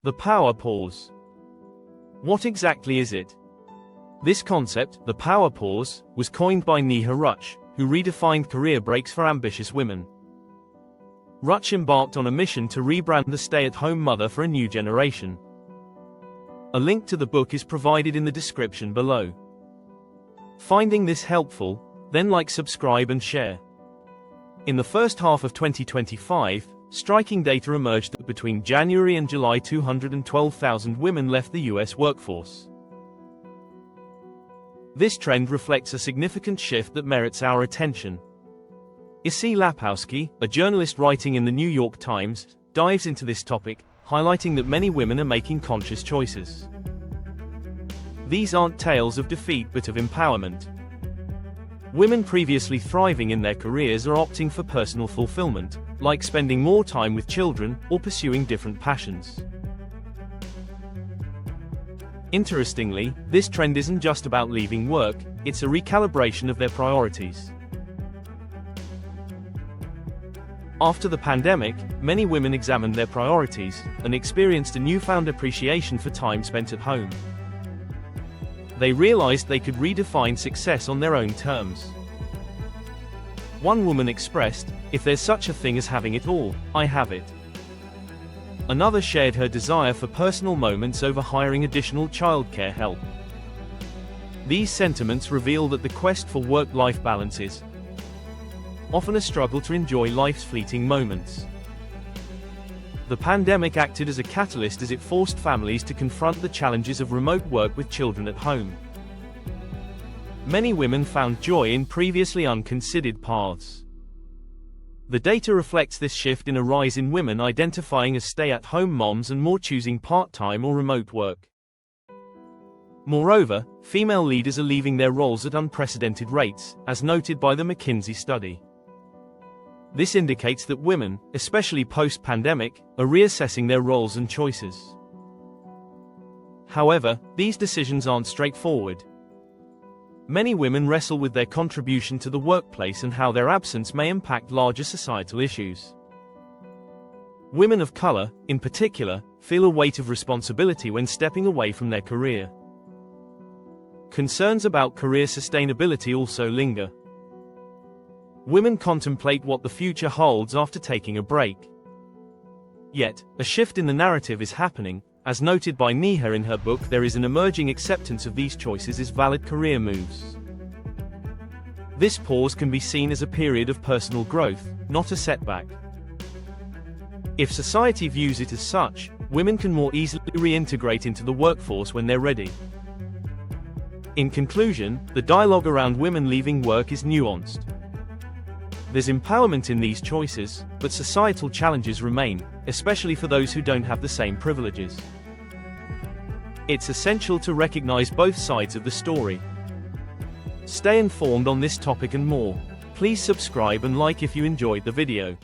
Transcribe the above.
The power pause. What exactly is it? This concept, the power pause, was coined by Neha Ruch, who redefined career breaks for ambitious women. Ruch embarked on a mission to rebrand the stay-at-home mother for a new generation. A link to the book is provided in the description below. Finding this helpful? Then like, subscribe and share. In the first half of 2025, striking data emerged that between January and July 212,000 women left the US workforce. This trend reflects a significant shift that merits our attention. Issie Lapowsky, a journalist writing in the New York Times, dives into this topic, highlighting that many women are making conscious choices. These aren't tales of defeat but of empowerment. Women previously thriving in their careers are opting for personal fulfillment, like spending more time with children or pursuing different passions. Interestingly, this trend isn't just about leaving work, it's a recalibration of their priorities. After the pandemic, many women examined their priorities and experienced a newfound appreciation for time spent at home. They realized they could redefine success on their own terms. One woman expressed, "If there's such a thing as having it all, I have it." Another shared her desire for personal moments over hiring additional childcare help. These sentiments reveal that the quest for work-life balance is often a struggle to enjoy life's fleeting moments. The pandemic acted as a catalyst as it forced families to confront the challenges of remote work with children at home. Many women found joy in previously unconsidered paths. The data reflects this shift in a rise in women identifying as stay-at-home moms and more choosing part-time or remote work. Moreover, female leaders are leaving their roles at unprecedented rates, as noted by the McKinsey study. This indicates that women, especially post-pandemic, are reassessing their roles and choices. However, these decisions aren't straightforward. Many women wrestle with their contribution to the workplace and how their absence may impact larger societal issues. Women of color, in particular, feel a weight of responsibility when stepping away from their career. Concerns about career sustainability also linger. Women contemplate what the future holds after taking a break. Yet, a shift in the narrative is happening. As noted by Neha in her book, there is an emerging acceptance of these choices as valid career moves. This pause can be seen as a period of personal growth, not a setback. If society views it as such, women can more easily reintegrate into the workforce when they're ready. In conclusion, the dialogue around women leaving work is nuanced. There's empowerment in these choices, but societal challenges remain, especially for those who don't have the same privileges. It's essential to recognize both sides of the story. Stay informed on this topic and more. Please subscribe and like if you enjoyed the video.